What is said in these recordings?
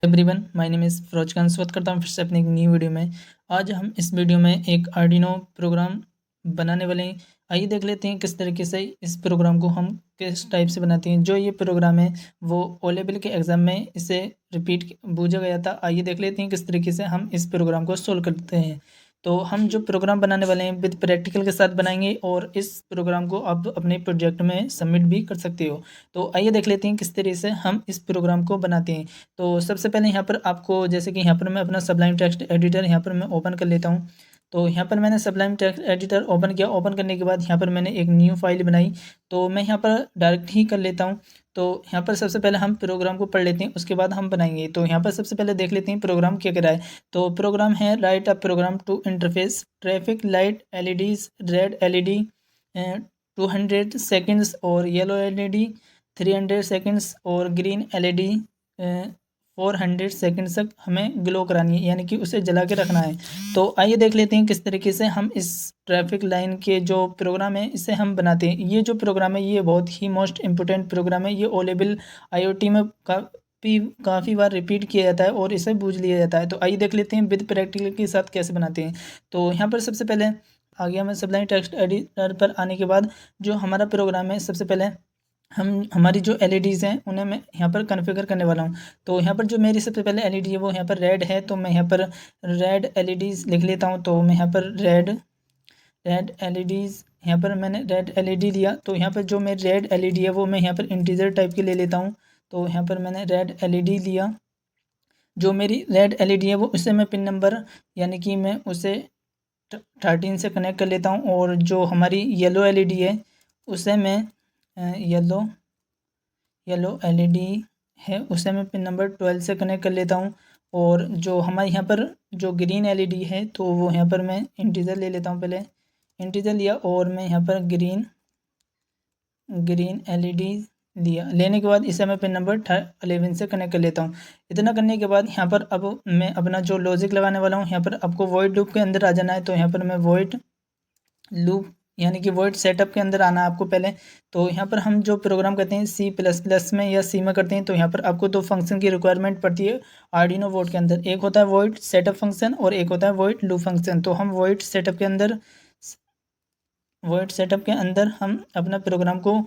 Everyone, my name is Firoz Khan. स्वागत करता हूँ फिर से अपनी एक न्यू वीडियो में। आज हम इस वीडियो में एक आर्डिनो प्रोग्राम बनाने वाले हैं। आइए देख लेते हैं किस तरीके से इस प्रोग्राम को हम किस टाइप से बनाते हैं। जो ये प्रोग्राम है वो ओ लेवल के एग्ज़ाम में इसे रिपीट पूछा गया था। आइए देख लेते हैं किस तरीके से हम इस प्रोग्राम को सोल्व करते हैं। तो हम जो प्रोग्राम बनाने वाले हैं विद प्रैक्टिकल के साथ बनाएंगे और इस प्रोग्राम को आप अपने प्रोजेक्ट में सबमिट भी कर सकते हो। तो आइए देख लेते हैं किस तरीके से हम इस प्रोग्राम को बनाते हैं। तो सबसे पहले यहाँ पर आपको जैसे कि यहाँ पर मैं अपना सबलाइम टेक्स्ट एडिटर यहाँ पर मैं ओपन कर लेता हूँ। तो यहाँ पर मैंने सबलाइम टेक्स्ट एडिटर ओपन किया। ओपन करने के बाद यहाँ पर मैंने एक न्यू फाइल बनाई। तो मैं यहाँ पर डायरेक्ट ही कर लेता हूँ। तो यहाँ पर सबसे पहले हम प्रोग्राम को पढ़ लेते हैं, उसके बाद हम बनाएंगे। तो यहाँ पर सबसे पहले देख लेते हैं प्रोग्राम क्या कर रहा है। तो प्रोग्राम है write a program to interface traffic light LEDs red LED 200 seconds और येलो एलईडी 300 सेकेंड्स और ग्रीन एलईडी 400 सेकेंड्स तक हमें ग्लो करानी है, यानी कि उसे जला के रखना है। तो आइए देख लेते हैं किस तरीके से हम इस ट्रैफिक लाइन के जो प्रोग्राम है इसे हम बनाते हैं। ये जो प्रोग्राम है ये बहुत ही मोस्ट इम्पोर्टेंट प्रोग्राम है। ये ओ लेवल IoT में काफ़ी बार रिपीट किया जाता है और इसे बूझ लिया जाता है। तो आइए देख लेते हैं विद प्रैक्टिकल के साथ कैसे बनाते हैं। तो यहाँ पर सबसे पहले आ गया मैं सबलाइन टेक्स्ट एडिटर पर। आने के बाद जो हमारा प्रोग्राम है सबसे पहले हमारी जो एलईडीज़ हैं उन्हें मैं यहाँ पर कॉन्फ़िगर करने वाला हूँ। तो यहाँ पर जो मेरी सबसे पहले एलईडी है वो यहाँ पर रेड है, तो मैं यहाँ पर रेड एलईडीज़ लिख लेता हूँ। तो मैं यहाँ पर रेड एलईडीज़ यहाँ पर मैंने रेड एलईडी लिया। तो यहाँ पर जो मेरी रेड एलईडी है वो मैं यहाँ पर इंटीजर टाइप की ले लेता हूँ। तो यहाँ पर मैंने रेड एलईडी लिया। जो मेरी रेड एलईडी है वो उसे मैं पिन नंबर यानी कि मैं उसे 13 से कनेक्ट कर लेता हूँ। और जो हमारी येलो एलईडी है उसे मैं येलो एलईडी है उसे मैं पिन नंबर 12 से कनेक्ट कर लेता हूँ। और जो हमारे यहाँ पर जो ग्रीन एलईडी है तो वो यहाँ पर मैं इंटीजर ले लेता हूँ। पहले इंटीजर लिया और मैं यहाँ पर ग्रीन एलईडी लिया। लेने के बाद इसे मैं पिन नंबर 11 से कनेक्ट कर लेता हूँ। इतना करने के बाद यहाँ पर अब मैं अपना जो लॉजिक लगाने वाला हूँ, यहाँ पर आपको वॉइड लूप के अंदर आ जाना है। तो यहाँ पर मैं वॉइड लूप यानी कि वॉइड सेटअप के अंदर आना है आपको पहले। तो यहाँ पर हम जो प्रोग्राम करते हैं C++ में या सी में करते हैं, तो यहाँ पर आपको दो फंक्शन की रिक्वायरमेंट पड़ती है आर्डिनो बोर्ड के अंदर। एक होता है वॉइड सेटअप फंक्शन और एक होता है वॉइड लूप फंक्शन। तो हम वॉइड सेटअप के अंदर हम अपना प्रोग्राम को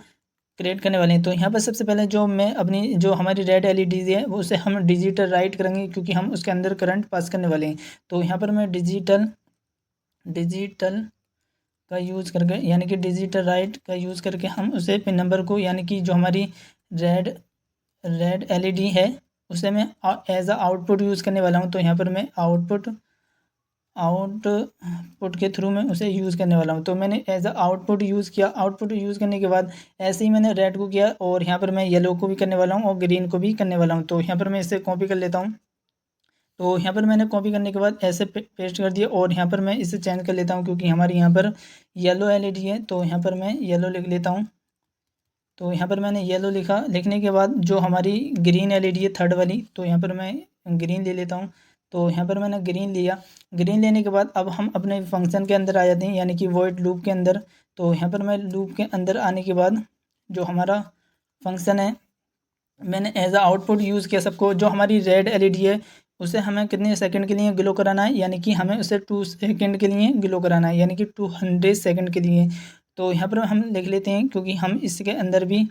क्रिएट करने वाले हैं। तो यहाँ पर सबसे पहले जो मैं अपनी जो हमारी रेड एलईडी है वो उसे हम डिजिटल राइट करेंगे, क्योंकि हम उसके अंदर करंट पास करने वाले हैं। तो यहाँ पर मैं डिजिटल का यूज़ करके यानी कि डिजिटल राइट का यूज़ करके हम उसे पिन नंबर को यानी कि जो हमारी रेड एलईडी है उसे मैं एज अ आउटपुट यूज़ करने वाला हूँ। तो यहाँ पर मैं आउटपुट के थ्रू मैं उसे यूज़ करने वाला हूँ। तो मैंने एज अ आउटपुट यूज़ किया। आउटपुट यूज़ करने के बाद ऐसे ही मैंने रेड को किया और यहाँ पर मैं येलो को भी करने वाला हूँ और ग्रीन को भी करने वाला हूँ। तो यहाँ पर मैं इसे कॉपी कर लेता हूँ। तो यहाँ पर मैंने कॉपी करने के बाद ऐसे पेस्ट कर दिया और यहाँ पर मैं इसे चेंज कर लेता हूँ, क्योंकि हमारे यहाँ पर येलो एलईडी है। तो यहाँ पर मैं येलो लिख लेता हूँ। तो यहाँ पर मैंने येलो लिखा। लिखने के बाद जो हमारी ग्रीन एलईडी है थर्ड वाली, तो यहाँ पर मैं ग्रीन ले लेता हूँ। तो यहाँ पर मैंने ग्रीन लिया। ग्रीन लेने के बाद अब हम अपने फंक्शन के अंदर आ जाते हैं, यानी कि वॉइड लूप के अंदर। तो यहाँ पर मैं लूप के अंदर आने के बाद जो हमारा फंक्शन है मैंने एज अ आउटपुट यूज़ किया सबको। जो हमारी रेड एलईडी है उसे हमें कितने सेकंड के लिए ग्लो कराना है, यानी कि हमें उसे 2 सेकंड के लिए ग्लो कराना है, यानी कि 200 सेकंड के लिए। तो यहाँ पर हम लिख लेते हैं, क्योंकि हम इसके अंदर भी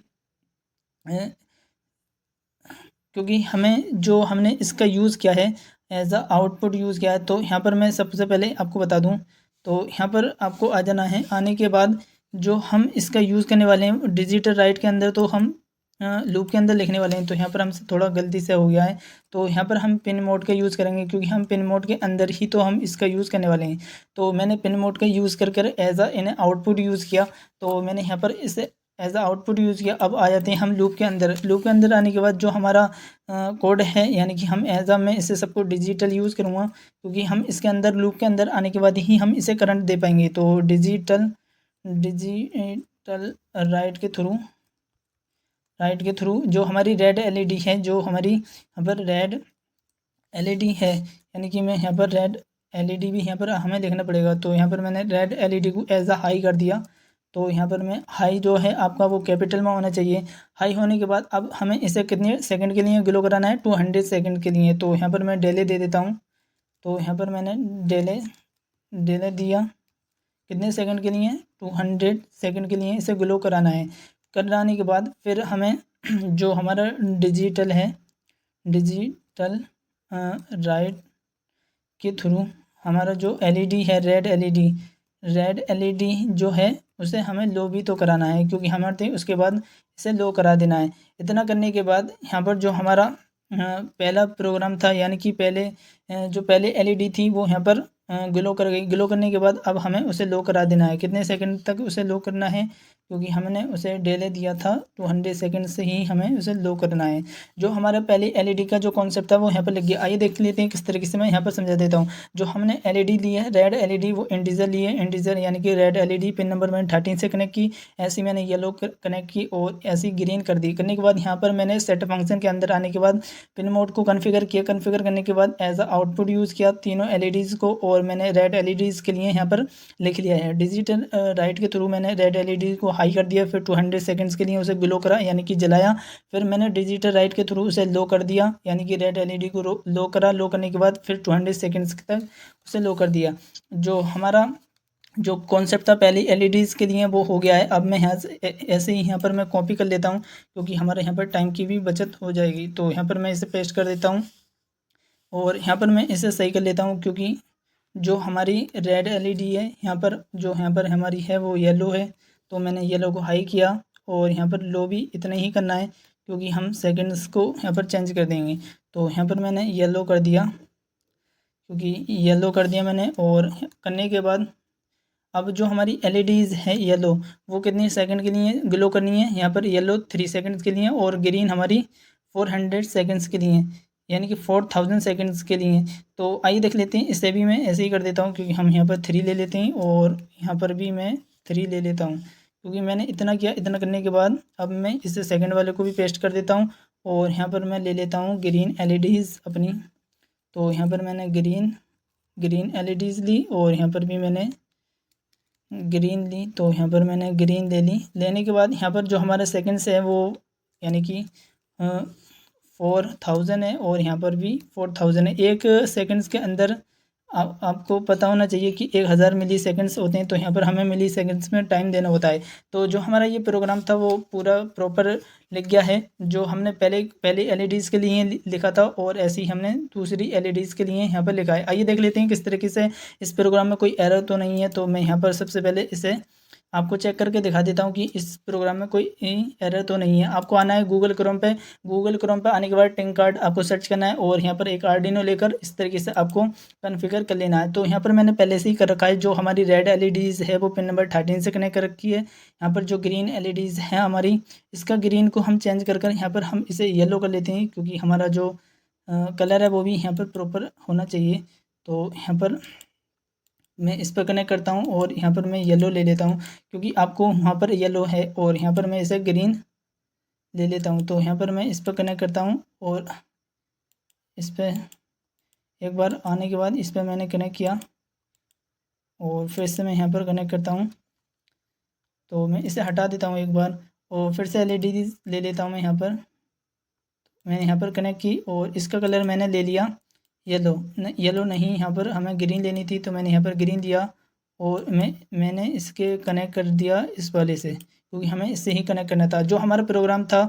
क्योंकि हमने इसका यूज़ किया है एज अ आउटपुट यूज़ किया है। तो यहाँ पर मैं सबसे पहले आपको बता दूँ, तो यहाँ पर आपको आ जाना है। आने के बाद जो हम इसका यूज़ करने वाले हैं डिजिटल राइट के अंदर, तो हम लूप के अंदर लिखने वाले हैं। तो यहाँ पर हमसे थोड़ा गलती से हो गया है। तो यहाँ पर हम पिन मोड का यूज़ करेंगे, क्योंकि हम पिन मोड के अंदर ही तो हम इसका यूज़ करने वाले हैं। तो मैंने पिन मोड का यूज़ कर एज अ इन्हें आउटपुट यूज़ किया। तो मैंने यहाँ पर इसे एज अ आउटपुट यूज़ किया। अब आ जाते हैं हम लूप के अंदर। लूप के अंदर आने के बाद जो हमारा कोड है, यानी कि हम एज अ मैं इसे सबको डिजिटल यूज़ करूँगा, क्योंकि हम इसके अंदर लूप के अंदर आने के बाद ही हम इसे करंट दे पाएंगे। तो डिजिटल राइट के थ्रू जो हमारी रेड एलईडी है, जो हमारी यहाँ पर रेड एलईडी है, यानी कि मैं यहाँ पर रेड एलईडी भी यहाँ पर हमें देखना पड़ेगा। तो यहाँ पर मैंने रेड एलईडी को एज अ हाई कर दिया। तो यहाँ पर मैं हाई जो है आपका वो कैपिटल में होना चाहिए। हाई होने के बाद अब हमें इसे कितने सेकंड के लिए ग्लो कराना है, 200 सेकंड के लिए। तो यहाँ पर मैं डिले दे देता हूँ। तो यहाँ पर मैंने डिले डिले दिया, कितने सेकंड के लिए, 200 सेकंड के लिए इसे ग्लो कराना है। कराने के बाद फिर हमें जो हमारा डिजिटल है, डिजिटल राइट के थ्रू हमारा जो एलईडी है, रेड एलईडी जो है उसे हमें लो भी तो कराना है, क्योंकि हमारे उसके बाद इसे लो करा देना है। इतना करने के बाद यहाँ पर जो हमारा पहला प्रोग्राम था, यानी कि जो पहले एलईडी थी वो यहाँ पर ग्लो कर गई। ग्लो करने के बाद अब हमें उसे लो करा देना है। कितने सेकंड तक उसे लो करना है, क्योंकि हमने उसे डिले दिया था 200 सेकंड से ही हमें उसे लो करना है। जो हमारा पहले एलईडी का जो कॉन्सेप्ट था वो यहाँ पर लग गया। आइए देख लेते हैं किस तरीके से, मैं यहाँ पर समझा देता हूँ। जो हमने एलईडी ली है रेड एलईडी, वो इंटीजर ली है। इंटीजर यानी कि रेड एलईडी पिन नंबर मैंने 13 से कनेक्ट की, ऐसी मैंने येलो कनेक्ट की और ऐसी ग्रीन कर दी। करने के बाद यहाँ पर मैंने सेट फंक्शन के अंदर आने के बाद पिन मोड को कॉन्फ़िगर किया। कॉन्फ़िगर करने के बाद एज अ आउटपुट यूज़ किया तीनों एलईडीज़ को, और मैंने रेड एलईडीज़ के लिए यहाँ पर लिख लिया है। डिजिटल राइट के थ्रू मैंने रेड एलईडी को हाई कर दिया, फिर 200 सेकंड्स के लिए उसे ग्लो करा यानी कि जलाया। फिर मैंने डिजिटल राइट के थ्रू उसे लो कर दिया, यानी कि रेड एलईडी को लो करा। लो करने के बाद फिर 200 सेकंड्स तक उसे लो कर दिया। जो हमारा जो कॉन्सेप्ट था पहले एलईडीज़ के लिए वो हो गया है। अब मैं यहाँ से ऐसे ही यहाँ पर मैं कॉपी कर लेता हूँ, क्योंकि हमारे यहाँ पर टाइम की भी बचत हो जाएगी। तो यहाँ पर मैं इसे पेस्ट कर देता हूँ और यहाँ पर मैं इसे सही कर लेता हूँ, क्योंकि जो हमारी रेड एलईडी है यहाँ पर हमारी है वो येलो है। तो मैंने येलो को हाई किया और यहाँ पर लो भी इतना ही करना है, क्योंकि हम सेकंड्स को यहाँ पर चेंज कर देंगे। तो यहाँ पर मैंने येलो कर दिया, क्योंकि येलो कर दिया मैंने। और करने के बाद अब जो हमारी एलईडीज़ है येलो, वो कितनी सेकंड के लिए ग्लो करनी है, यहाँ पर येलो 3 सेकंड्स के लिए और ग्रीन हमारी 400 सेकंड्स के लिए, यानी कि 4000 सेकंड्स के लिए। तो आइए देख लेते हैं, इसे भी मैं ऐसे ही कर देता हूँ, क्योंकि हम यहाँ पर 3 ले लेते हैं और यहाँ पर भी मैं 3 ले लेता हूँ, क्योंकि मैंने इतना किया। इतना करने के बाद अब मैं इसे सेकंड वाले को भी पेस्ट कर देता हूँ और यहाँ पर मैं ले लेता हूँ ग्रीन एलईडीज़ अपनी। तो यहाँ पर मैंने ग्रीन एलईडीज़ ली और यहाँ पर भी मैंने ग्रीन ली। तो यहाँ पर मैंने ग्रीन ले ली। लेने के बाद यहाँ पर जो हमारा सेकंड्स है वो यानी कि 4000 है और यहाँ पर भी 4000 है। एक सेकंड्स के अंदर आपको पता होना चाहिए कि 1000 मिली सेकंड्स होते हैं, तो यहाँ पर हमें मिली सेकंड्स में टाइम देना होता है। तो जो हमारा ये प्रोग्राम था वो पूरा प्रॉपर लिख गया है, जो हमने पहले एलईडीज़ के लिए लिखा था और ऐसे ही हमने दूसरी एलईडीज़ के लिए यहाँ पर लिखा है। आइए देख लेते हैं किस तरीके से इस प्रोग्राम में कोई एरर तो नहीं है। तो मैं यहाँ पर सबसे पहले इसे आपको चेक करके दिखा देता हूँ कि इस प्रोग्राम में कोई एरर तो नहीं है। आपको आना है गूगल क्रोम पे। गूगल क्रोम पे आने के बाद टिंकार्ड आपको सर्च करना है और यहाँ पर एक आर्डिनो लेकर इस तरीके से आपको कॉन्फ़िगर कर लेना है। तो यहाँ पर मैंने पहले से ही कर रखा है। जो हमारी रेड एलईडीज़ है वो पिन नंबर 13 से कनेक्ट कर रखी है। यहाँ पर जो ग्रीन एलईडीज़ है हमारी, इसका ग्रीन को हम चेंज कर यहाँ पर हम इसे येलो कर लेते हैं, क्योंकि हमारा जो कलर है वो भी यहाँ पर प्रॉपर होना चाहिए। तो यहाँ पर मैं इस पर कनेक्ट करता हूँ और यहाँ पर मैं येलो ले लेता हूँ, क्योंकि आपको वहाँ पर येलो है और यहाँ पर मैं इसे ग्रीन ले लेता हूँ। तो यहाँ पर मैं इस पर कनेक्ट करता हूँ और इस पर एक बार आने के बाद इस पर मैंने कनेक्ट किया और फिर से मैं यहाँ पर कनेक्ट करता हूँ। तो मैं इसे हटा देता हूँ एक बार और फिर से एलईडी ले लेता हूँ। मैं मैंने यहाँ पर कनेक्ट की और इसका कलर मैंने ले लिया येलो नहीं, यहाँ पर हमें ग्रीन लेनी थी, तो मैंने यहाँ पर ग्रीन दिया और मैंने इसके कनेक्ट कर दिया इस वाले से, क्योंकि हमें इससे ही कनेक्ट करना था। जो हमारा प्रोग्राम था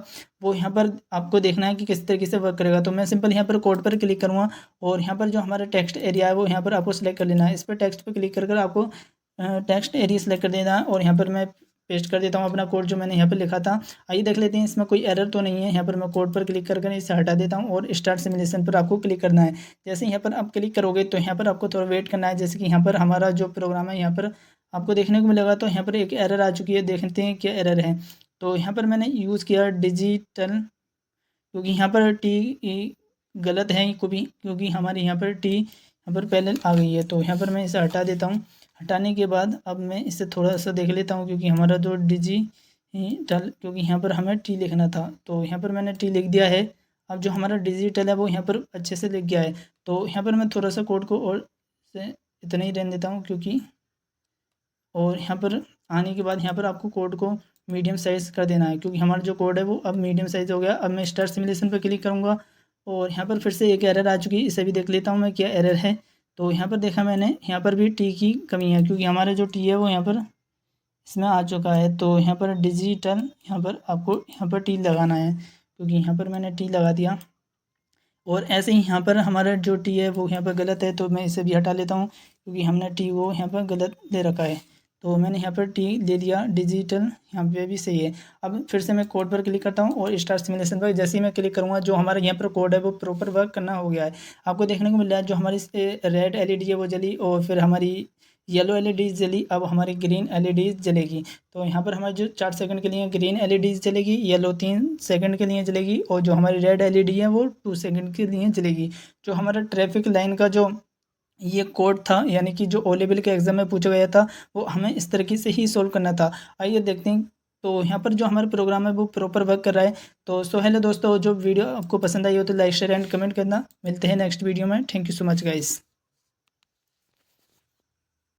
वो यहाँ पर आपको देखना है कि किस तरीके से वर्क करेगा। तो मैं सिंपल यहाँ पर कोड पर क्लिक करूँगा और यहाँ पर जो हमारा टेक्स्ट एरिया है वो यहाँ पर आपको सेलेक्ट कर लेना है। इस पर टेक्स्ट पर क्लिक कर आपको टेक्स्ट एरिया सेलेक्ट कर देना है और यहाँ पर मैं पेस्ट कर देता हूँ अपना कोड जो मैंने यहाँ पर लिखा था। आइए देख लेते हैं इसमें कोई एरर तो नहीं है। यहाँ पर मैं कोड पर क्लिक कर इसे हटा देता हूँ और स्टार्ट सिमुलेशन पर आपको क्लिक करना है। जैसे यहाँ पर आप क्लिक करोगे तो यहाँ पर आपको थोड़ा वेट करना है। जैसे कि यहाँ पर हमारा जो प्रोग्राम है यहाँ पर आपको देखने को मिलेगा। तो यहाँ पर एक एरर आ चुकी है, देखते हैं क्या एरर है। तो यहाँ पर मैंने यूज़ किया डिजिटल, क्योंकि यहाँ पर टी गलत है क्योंकि हमारे यहाँ पर टी यहाँ पर पहले आ गई है। तो यहाँ पर मैं इसे हटा देता हूँ। हटाने के बाद अब मैं इसे थोड़ा सा देख लेता हूँ, क्योंकि हमारा जो डिजिटल, क्योंकि यहाँ पर हमें टी लिखना था तो यहाँ पर मैंने टी लिख दिया है। अब जो हमारा डिजिटल है वो यहाँ पर अच्छे से लिख गया है। तो यहाँ पर मैं थोड़ा सा कोड को और से इतना ही रहने देता हूँ, क्योंकि और यहाँ पर आने के बाद यहाँ पर आपको कोड को मीडियम साइज़ कर देना है, क्योंकि हमारा जो कोड है वो अब मीडियम साइज़ हो गया। अब मैं स्टार्ट सिमुलेशन पर क्लिक करूँगा और यहाँ पर फिर से एक एरर आ चुकी है, इसे भी देख लेता हूँ मैं क्या एरर है। तो यहाँ पर देखा मैंने, यहाँ पर भी टी की कमी है, क्योंकि हमारा जो टी है वो यहाँ पर इसमें आ चुका है। तो यहाँ पर डिजिटल, यहाँ पर आपको यहाँ पर टी लगाना है, क्योंकि यहाँ पर मैंने टी लगा दिया। और ऐसे ही यहाँ पर हमारा जो टी है वो यहाँ पर गलत है, तो मैं इसे भी हटा लेता हूँ, क्योंकि हमने टी वो यहाँ पर गलत ले रखा है। तो मैंने यहाँ पर टी ले लिया, डिजिटल यहाँ पे भी सही है। अब फिर से मैं कोड पर क्लिक करता हूँ और स्टार्ट सिमुलेशन पर जैसे ही मैं क्लिक करूँगा, जो हमारा यहाँ पर कोड है वो प्रॉपर वर्क करना हो गया है। आपको देखने को मिल रहा है जो हमारी रेड एलईडी है वो जली, और फिर हमारी येलो एलईडीज जली, अब हमारी ग्रीन एलईडीज जलेगी। तो यहाँ पर हमारी जो 4 सेकंड के लिए ग्रीन एलईडीज जलेगी, येलो 3 सेकंड के लिए जलेगी, और जो हमारी रेड एलईडी है वो 2 सेकंड के लिए जलेगी। जो हमारा ट्रैफिक लाइन का जो ये कोड था, यानी कि जो ओ लेवल के एग्ज़ाम में पूछा गया था, वो हमें इस तरीके से ही सोल्व करना था। आइए देखते हैं। तो यहाँ पर जो हमारा प्रोग्राम है वो प्रॉपर वर्क कर रहा है। तो हेलो दोस्तों, जो वीडियो आपको पसंद आई हो तो लाइक शेयर एंड कमेंट करना। मिलते हैं नेक्स्ट वीडियो में। Thank you so much guys.